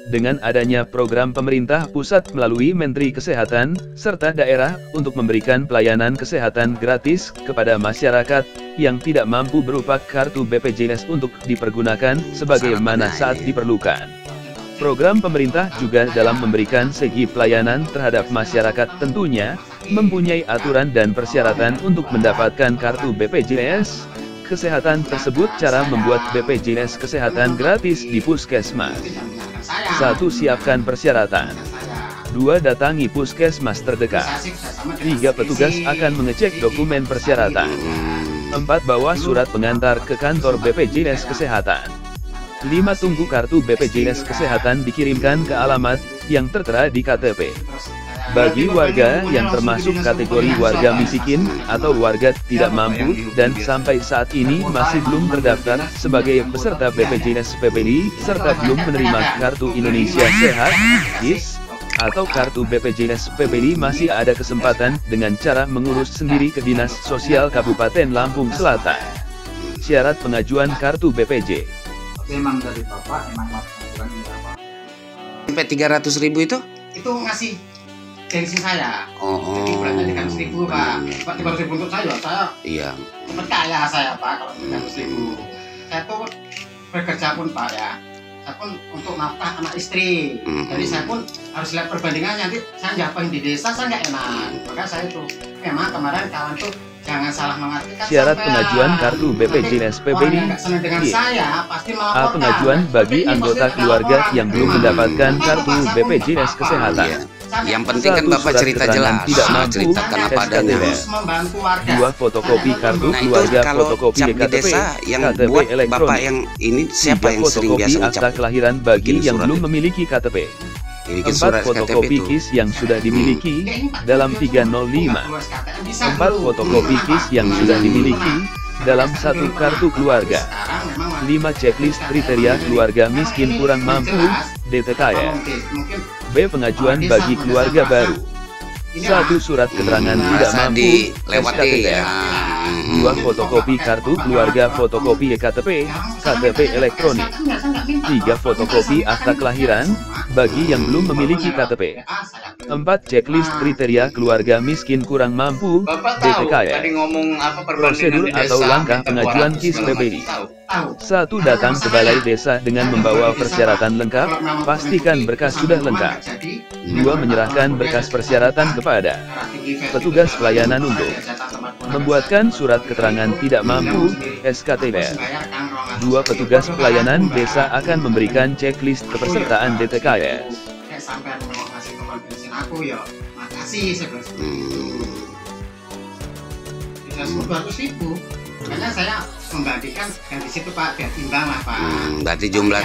dengan adanya program pemerintah pusat melalui Menteri Kesehatan, serta daerah, untuk memberikan pelayanan kesehatan gratis kepada masyarakat yang tidak mampu berupa kartu BPJS untuk dipergunakan sebagaimana saat diperlukan. Program pemerintah juga dalam memberikan segi pelayanan terhadap masyarakat tentunya, mempunyai aturan dan persyaratan untuk mendapatkan kartu BPJS Kesehatan tersebut. Cara membuat BPJS Kesehatan gratis di Puskesmas. 1. Siapkan persyaratan. 2. Datangi puskesmas terdekat. 3. Petugas akan mengecek dokumen persyaratan. 4. Bawa surat pengantar ke kantor BPJS Kesehatan. 5. Tunggu kartu BPJS Kesehatan dikirimkan ke alamat yang tertera di KTP. Bagi warga yang termasuk kategori warga miskin atau warga tidak mampu dan sampai saat ini masih belum terdaftar sebagai peserta BPJS PBI serta belum menerima kartu Indonesia Sehat (KIS) atau kartu BPJS PBI, masih ada kesempatan dengan cara mengurus sendiri ke Dinas Sosial Kabupaten Lampung Selatan. Syarat pengajuan kartu BPJ. Memang dari Bapak emang melakukan berapa? Sampai 300.000 itu? Itu ngasih gengsi saya. Jadi bulannya 300.000 Pak. Pak 300.000 untuk saya iya. Percaya saya Pak kalau 300.000. Saya tuh bekerja pun Pak ya. Saya pun untuk nafkah anak istri. Jadi saya pun harus lihat perbandingannya. Nanti saya njapain di desa saya nggak enak. Maka saya tuh memang kemarin kawan tuh jangan salah mengartikan. Syarat pengajuan kartu BPJS PBI. A. Pengajuan bagi anggota keluarga yang belum mendapatkan kartu BPJS Kesehatan. Yang penting kan Bapak cerita jelas, tidak mampu, ceritakan apa adanya. 2. Fotokopi kartu keluarga, fotokopi KTP, yang KTP buat elektronik. Bapak yang ini siapa yang sering biasa fotokopi akta kelahiran bagi yang belum memiliki KTP. 4. Fotokopi KIS yang sudah dimiliki dalam 305. 4. Fotokopi KIS yang sudah dimiliki dalam satu kartu keluarga. 5. Checklist kriteria keluarga miskin kurang mampu DTKR. B. Pengajuan bagi keluarga baru. 1. Surat keterangan tidak mampu SKTR. 2. Fotokopi kartu keluarga, fotokopi KTP, KTP elektronik. 3. Fotokopi akta kelahiran bagi yang belum memiliki KTP. 4. Checklist kriteria keluarga miskin kurang mampu DTKR. Prosedur atau langkah pengajuan KIS PBI. 1. Datang ke balai desa dengan membawa persyaratan lengkap, pastikan berkas sudah lengkap. 2. Menyerahkan berkas persyaratan kepada petugas pelayanan untuk membuatkan surat keterangan tidak mampu SKTR. 2. Petugas pelayanan desa akan memberikan checklist kepesertaan DTKR. Sampai mau ngasih nomor bensin aku ya, makasih 11.000. Bisa 200.000. Makanya saya membandingkan yang di situ Pak, biar timbang lah Pak. Berarti jumlah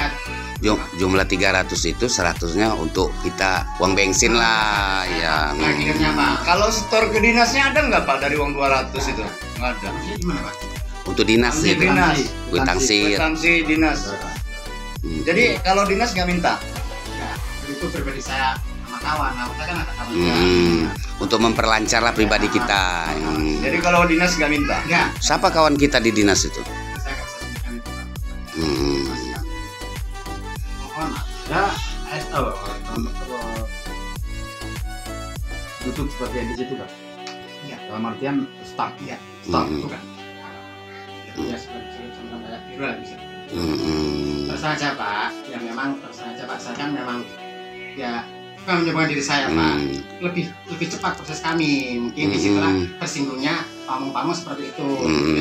300 itu 100-nya untuk kita uang bensin lah ya. Akhirnya Pak. Kalau setor ke dinasnya ada nggak Pak dari uang 200 itu? Nggak ada. Gimana Pak? Untuk dinas Untuk gitu. dinas. Kwitansi dinas. Jadi kalau dinas nggak minta? Ya, itu pribadi saya sama kawan. Nah, saya kan ada kawan. Untuk memperlancar lah pribadi kita. Jadi kalau dinas nggak minta? Enggak. Siapa kawan kita di dinas itu? Saya nggak bisa sebutkan itu Pak. Mohon Ya, tutup seperti yang di situ kan? Iya. Dalam artian start Iya. Start Itu kan. Ya seperti sama kayak biru lah bisa. Terus aja Pak, ya memang terus aja Pak. Saya kan memang ya bukan menyebabkan diri saya Pak. Lebih cepat proses kami. Mungkin disitulah tersinggungnya pamong-pamong seperti itu,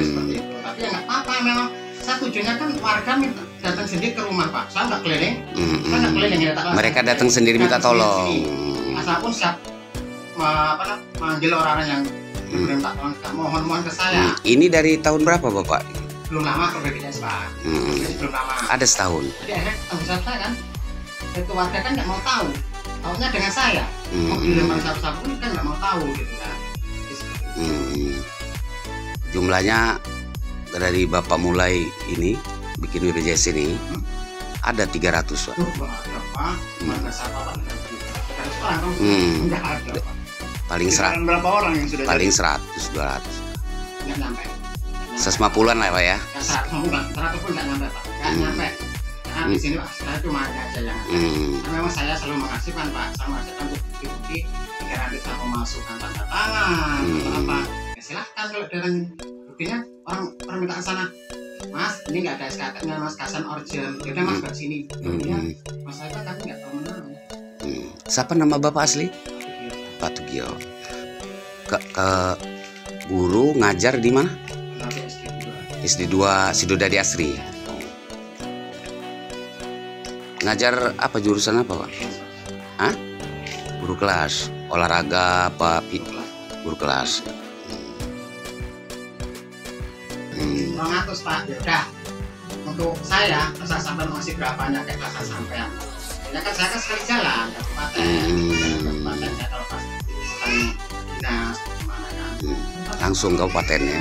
seperti itu. Tapi ya nggak apa-apa memang. Saya tujuannya kan warga datang sendiri ke rumah Pak. Saya nggak keliling. Saya nggak keliling ya. Mereka datang sendiri minta tolong. Saya pun siap manggil orang-orang yang minta tolong, mohon ke saya. Ini dari tahun berapa Bapak? Belum lama perbedaan Pak. Belum lama. Ada setahun. Jadi akhirnya tanggung jawab saya kan. Itu warga kan nggak mau tahu. Taunya dengan saya. Mau dilempar sapu-sapu kan nggak mau tahu gitu kan. Jumlahnya dari Bapak mulai ini bikin BPJS ini ada 300 Pak. Paling berapa orang yang sudah paling 100 200. Nggak nyampe. 150-an lah Pak ya. 100 pun nggak nyampe Pak. Nggak nyampe. Karena di sini Pak, saya cuma aja yang karena memang saya selalu mengasihkan Pak, saya mengasihkan bukti-bukti jika nanti saya memasukkan tanda tangan atau apa, ya silahkan kalau ada yang buktinya orang permintaan sana, Mas ini nggak ada SKT-nya Mas, kasan origin, yaudah Mas ke sini, ya Mas saya kan nggak tahu menang. Siapa nama Bapak asli? Pak Tugio. Ke guru ngajar di mana? SD2 Sidodadi Asri. Ngajar apa, jurusan apa Pak? Hah? Guru kelas, olahraga apa? Guru kelas. 200 Pak, yaudah. Untuk saya sampai masih berapanya kayak kelas sampean. Ya kan saya kan sekali jalan ke kabupaten ya, kalau pas dinas gimana kan. Langsung kabupatennya.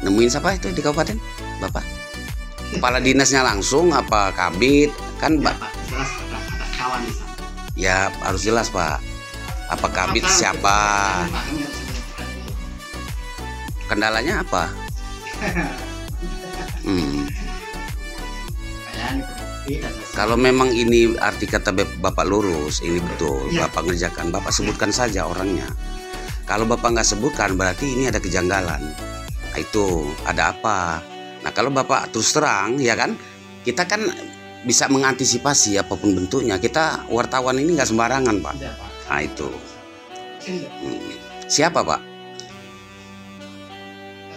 Nemuin siapa itu di kabupaten? Bapak? Kepala dinasnya langsung apa kabid? Kan Ya, Pak, jelas ada kawan di sana. ya harus jelas Pak. Apa kabid siapa? Pak, ini harus menyebutkan ini. Kendalanya apa? Kayak ini berbukti dan selesai. Kalau memang ini arti kata Bapak lurus, ini betul, Ya. Bapak ngerjakan, Bapak sebutkan saja orangnya. Kalau Bapak nggak sebutkan, berarti ini ada kejanggalan. Nah, itu ada apa? Nah, kalau Bapak terus terang, ya kan, kita kan bisa mengantisipasi apapun bentuknya. Kita wartawan ini nggak sembarangan, Pak. Ya, Pak. Nah, itu. Sini, Siapa, Pak?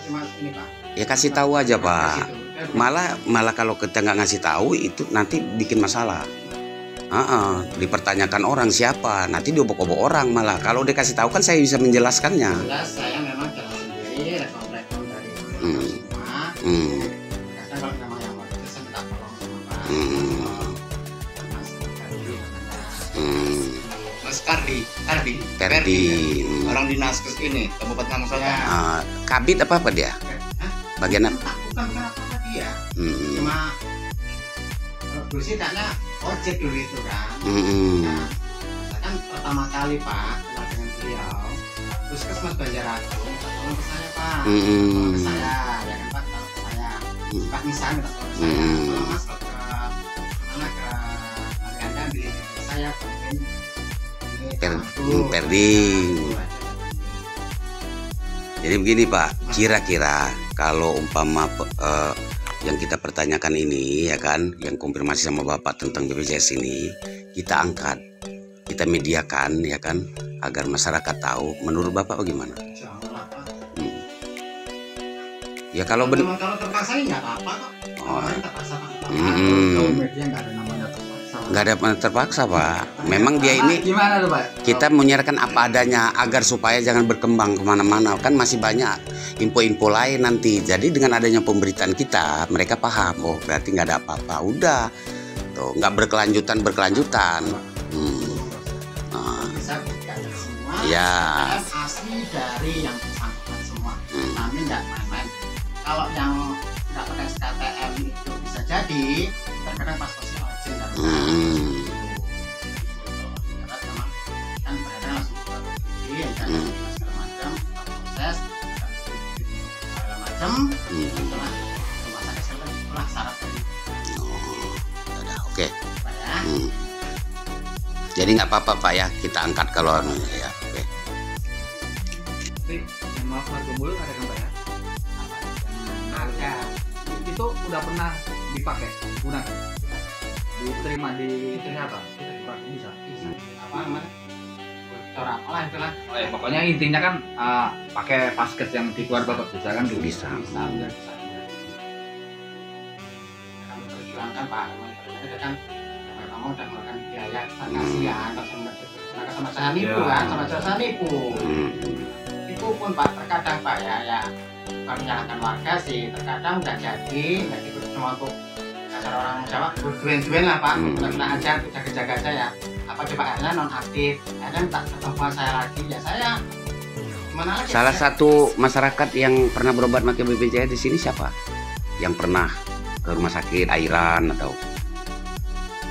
cuma ini Pak. Ya kasih tahu aja, Pak. Situ. Malah kalau kita nggak ngasih tahu itu nanti bikin masalah. Dipertanyakan orang siapa, nanti diobok-obok orang malah. Kalau dia kasih tahu kan saya bisa menjelaskannya. Jelas saya memang jalan sendiri, rekam dari semua. Karena kalau memang yang mau itu saya minta tolong sama Pak. Mas Kardi namanya. Mas Kardi. Perdi. Orang dinas ke ini, Kabupaten Selatan. Kabit apa dia? Bagian apa? Bukan apa dia. Cuma kalau dulu sih kayaknya ojek dulu itu kan. Nah, saya kan pertama kali Pak kenal dengan beliau. Terus ke Mas Banjaragung, tolong ke saya Pak. Tolong ke saya, ya kan Pak, tolong ke saya. Pak misalnya minta tolong ke saya. Tolong Mas ke mana ke Anda ambil ke saya, temuin ini Perdi. Jadi begini Pak, kira-kira kalau umpama yang kita pertanyakan ini ya kan, yang konfirmasi sama Bapak tentang BPJS ini, kita angkat, kita mediakan ya kan, agar masyarakat tahu. Menurut Bapak bagaimana? Janganlah Pak. Ya kalau Kalau terpaksa ya nggak apa-apa kok. Oh. Terpaksa Pak. Kalau media nggak ada namanya terpaksa. nggak ada terpaksa Pak. Memang dia ini Gimana tuh Pak? kita menyiarkan apa adanya agar supaya jangan berkembang kemana-mana. Kan masih banyak info-info lain nanti. Jadi dengan adanya pemberitaan kita, mereka paham. Oh berarti nggak ada apa-apa. Udah, tuh nggak berkelanjutan. Bisa buka semua. Ya. Dan asli dari yang bersangkutan semua. Kami nggak main-main. Kalau yang nggak pakai SKTM itu bisa jadi terkadang pas posisi origin dan karena memang kan mereka langsung buka bukti kan segala macam proses segala macam itulah rumah sakit kesehatan itulah syarat dari Udah, oke. Pak ya. Jadi nggak apa-apa Pak ya, kita angkat kalau ya. Oke. Tapi yang maaf harga mulut ada kan Pak ya? Ada Itu udah pernah dipakai, gunakan, diterima di kesehatan, bisa. apa namanya bocor apalah itulah. Oh ya, pokoknya intinya kan pakai paskes yang di keluar Bapak bisa kan dulu. Bisa. Kami perjuangkan Pak, itu kan kamu udah mengeluarkan biaya kasihan sama saya nipu kan, sama saya nipu. Itu pun Pak terkadang Pak ya kalau menyalahkan warga sih terkadang nggak jadi cuma untuk dasar orang Jawa berduen lah Pak, tenang aja jaga-jaga aja ya. Apa coba akhirnya non aktif, akhirnya tak ketemu saya lagi ya saya gimana lagi. Salah satu masyarakat yang pernah berobat pakai BPJS di sini siapa? Yang pernah ke rumah sakit Airan atau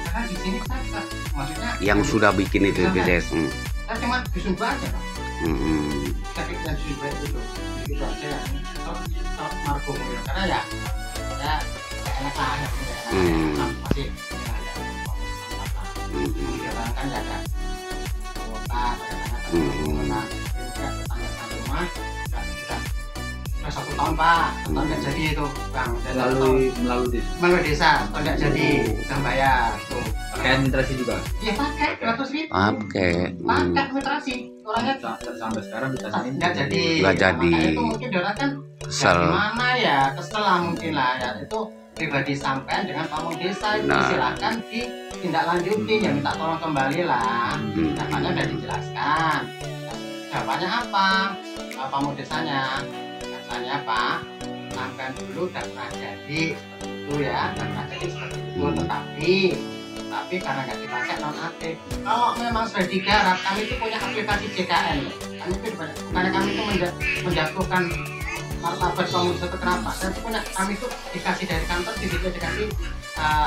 karena di sini saya maksudnya yang sudah bikin itu BPJS? saya cuma disumba aja Pak. Sakitnya disumba itu aja ya. Kalau Margo karena ya enak lah ya, masih ya, kan ya ada kuota bagaimana kan tetangga satu rumah sudah 1 tahun Pak, 1 tahun nggak jadi itu Bang, melalui desa, kalau nggak jadi udah bayar tuh. Pakai administrasi juga? Iya pakai 200.000. Pakai administrasi orangnya sampai sekarang ditanya nggak jadi. Makanya itu mungkin orang kan kesel. gimana ya, kesel lah mungkin lah ya, itu pribadi sampean dengan pamong desa itu silakan ditindaklanjuti ya, minta tolong kembali lah. Jawabannya udah dijelaskan. Jawabannya apa? Pamong desanya katanya Pak, sampean dulu udah pernah jadi itu ya, udah pernah jadi seperti itu, tapi karena nggak dipakai non-aktif. Kalau memang sudah digarap, kami itu punya aplikasi JKN. Kami itu bukannya kami itu menjatuhkan martabat pamong desa kenapa? Kami itu dikasih dari kantor, dikasih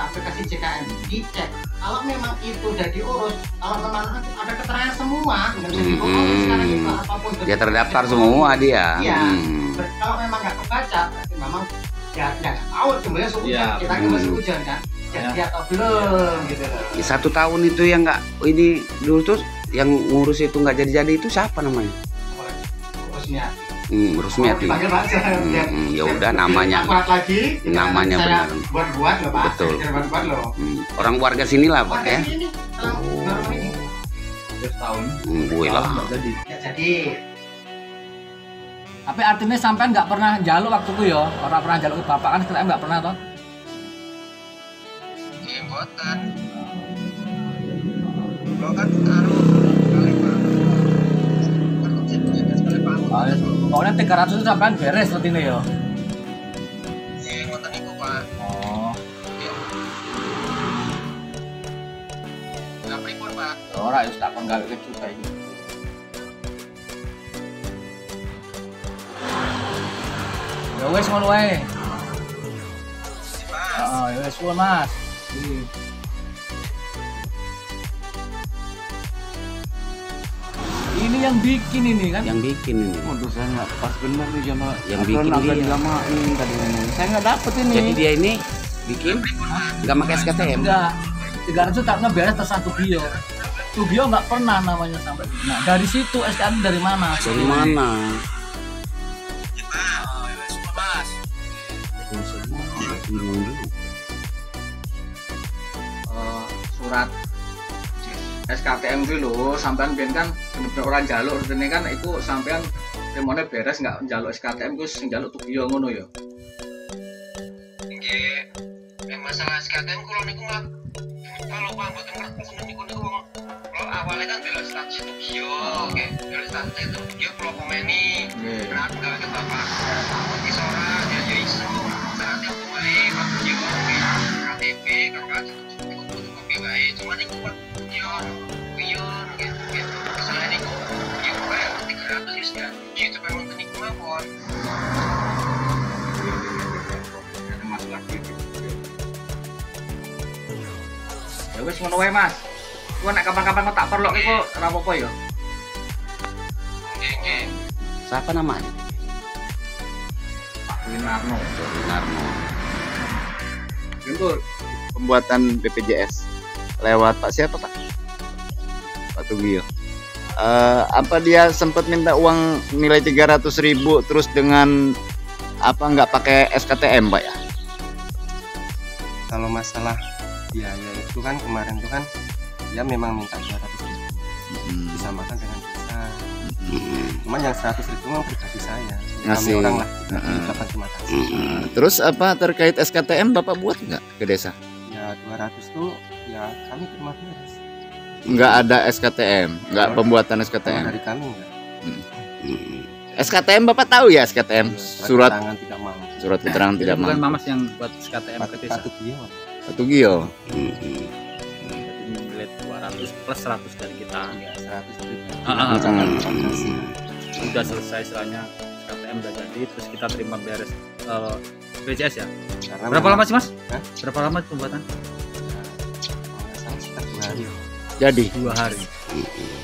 aplikasi JKN, dicek. Kalau memang itu udah diurus, kalau memang ada keterangan semua, nggak bisa dibohongin sekarang itu apapun. Dia terdaftar semua dia. Iya. Kalau memang nggak kebaca, berarti memang ya nggak tahu sebenarnya hujan. Kita kan masih hujan kan. Jadi atau belum gitu loh. 1 tahun itu yang nggak ini dulu tuh yang ngurus itu nggak jadi itu siapa namanya? Urusnya. Rusmiati. Panggil aja. Ya udah namanya. Akurat lagi. Namanya benar. Buat loh Pak. Betul. Buat loh. Orang warga sini lah Pak ya. Ini baru ini. Setahun. Gue lah. Ya jadi. Tapi artinya sampean nggak pernah jaluk waktu itu ya, orang pernah jaluk bapak kan, kita nggak pernah toh? Iya buatan. Lo kan taruh Pokoknya 300 itu sampean beres seperti ini ya. Iya ngoten niku Pak. Oh. Nggak pripun Pak. Ora wis tak kon gawe juga iki. Ya wes ngono wae. Heeh, ya wes Mas. Ini yang bikin ini kan? Yang bikin ini. Waduh, saya nggak pas bener nih sama Yang bikin agak dia. dilamain tadi ini. Saya nggak dapet ini. Jadi dia ini bikin nggak pakai SKTM. Enggak. 300 tak beres terus Tugio. Tugio nggak pernah namanya sampai. Nah, dari situ SKN dari mana? Dari mana? Surat SKTM dulu sampean ben kan bener-bener orang jaluk rene kan iku sampean remone beres nggak njaluk SKTM ku sing njaluk Tugio ngono ya. Nggih. Nek masalah SKTM kula niku mah kalau Pak mboten ngerti niku kalau awalnya kan bela status Tugio, oke. Bela status Tugio kula komeni. Berat gawe ke Bapak. Iso ora ya iso. Saat yang wae Pak Tugio KTP karo kan kopi wae cuma niku Pak Tugio pion gitu. Soalnya niku Tugio wae 300 wis kan. Itu memang niku mawon. Ada masalah gitu. Ya wis ngono wae Mas. Ku nek kapan-kapan tak perlok iku ora apa-apa ya. Nggih. Siapa namanya? Pak Winarno. Narno. Itu pembuatan BPJS lewat Pak siapa Pak? Pak Tugio. Apa dia sempat minta uang nilai 300.000 terus dengan apa nggak pakai SKTM Pak ya? Kalau masalah biaya itu kan kemarin itu kan dia memang minta 200.000 disamakan dengan kita. Cuman yang 100.000 memang pribadi saya. Kami orang lah ucapan terima kasih. Terus apa terkait SKTM Bapak buat nggak ke desa? Ya 200 tuh ya kami terima beres. Nggak ada SKTM, nggak pembuatan Kalau SKTM. dari kami enggak. SKTM Bapak tahu ya SKTM? Surat keterangan tidak mau. surat keterangan tidak Bukan mampu. Mamas yang buat SKTM ke desa. Pak Tugio. Pak Tugio. Jadi nilai 200 plus 100 dari kita. Ya 100.000. Ucapan terima kasih. Udah selesai istilahnya SKTM udah jadi, terus kita terima beres BPJS ya. Karena Berapa lama sih Mas? Hah? Berapa lama pembuatan? Kalau nggak salah sekitar 2 hari. Jadi 2 hari.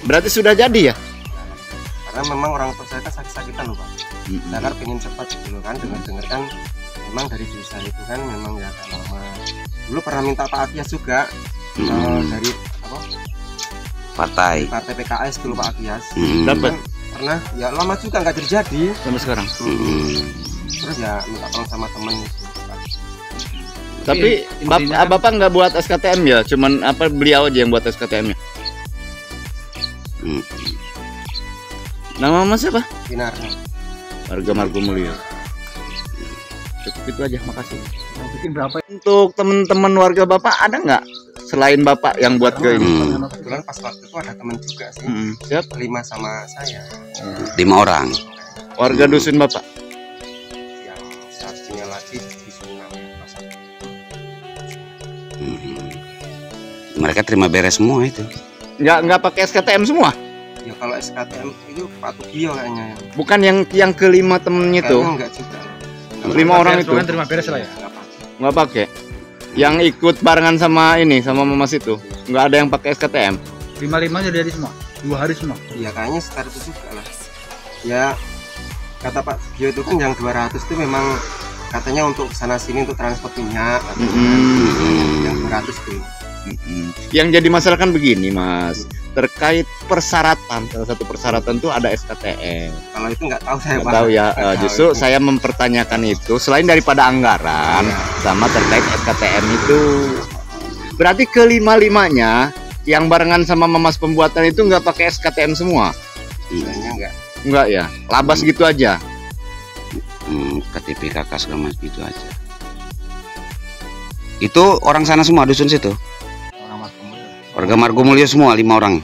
berarti sudah jadi ya? Karena memang orang tua saya kan sakit-sakitan loh Pak. Saya kan pengen cepat gitu kan, dengar kan memang dari desa itu kan memang ya agak lama. Dulu pernah minta Pak Akias juga dari apa? Partai PKS dulu Pak Akias. Dapat. Pernah ya lama juga nggak terjadi Sampai sekarang. terus ya minta tolong sama temen gitu. Tapi bapak nggak buat SKTM ya? Cuman apa beliau aja yang buat SKTM-nya? Nama Mas siapa? Binar. Warga Margomulyo. Cukup itu aja, makasih. Yang bikin berapa? Untuk teman-teman warga bapak ada nggak selain bapak yang buat ke ini? Kebetulan pas waktu itu ada temen juga sih. Siap. 5 sama saya 5 orang. Warga dusun bapak. yang satunya lagi di Sunan Pasar. Mereka terima beres semua itu. Nggak pakai SKTM semua? Ya kalau SKTM itu Pak Tugio kayaknya. Bukan yang kelima temennya itu? Kayaknya enggak juga. 5 orang itu? Kan terima beres lah ya. Nggak pakai. Yang ikut barengan sama ini, sama Mas itu, nggak ada yang pakai SKTM? 5 jadi semua, 2 hari semua. Iya kayaknya sekitar itu juga lah. Ya kata Pak Tugio itu kan yang 200 itu memang katanya untuk sana sini untuk transport minyak. Yang 200 itu. Yang jadi masalah kan begini Mas, terkait persyaratan, salah satu persyaratan tuh ada SKTM. Kalau itu nggak tahu saya Nggak Pak. tahu ya, Nggak tahu justru itu. saya mempertanyakan itu selain daripada anggaran sama terkait SKTM itu. Berarti kelima-limanya yang barengan sama Mas pembuatan itu nggak pakai SKTM semua? Kayaknya enggak. Enggak ya, labas gitu aja. KTP kakak segala macam gitu aja. Itu orang sana semua dusun situ. Warga Margomulyo semua 5 orang.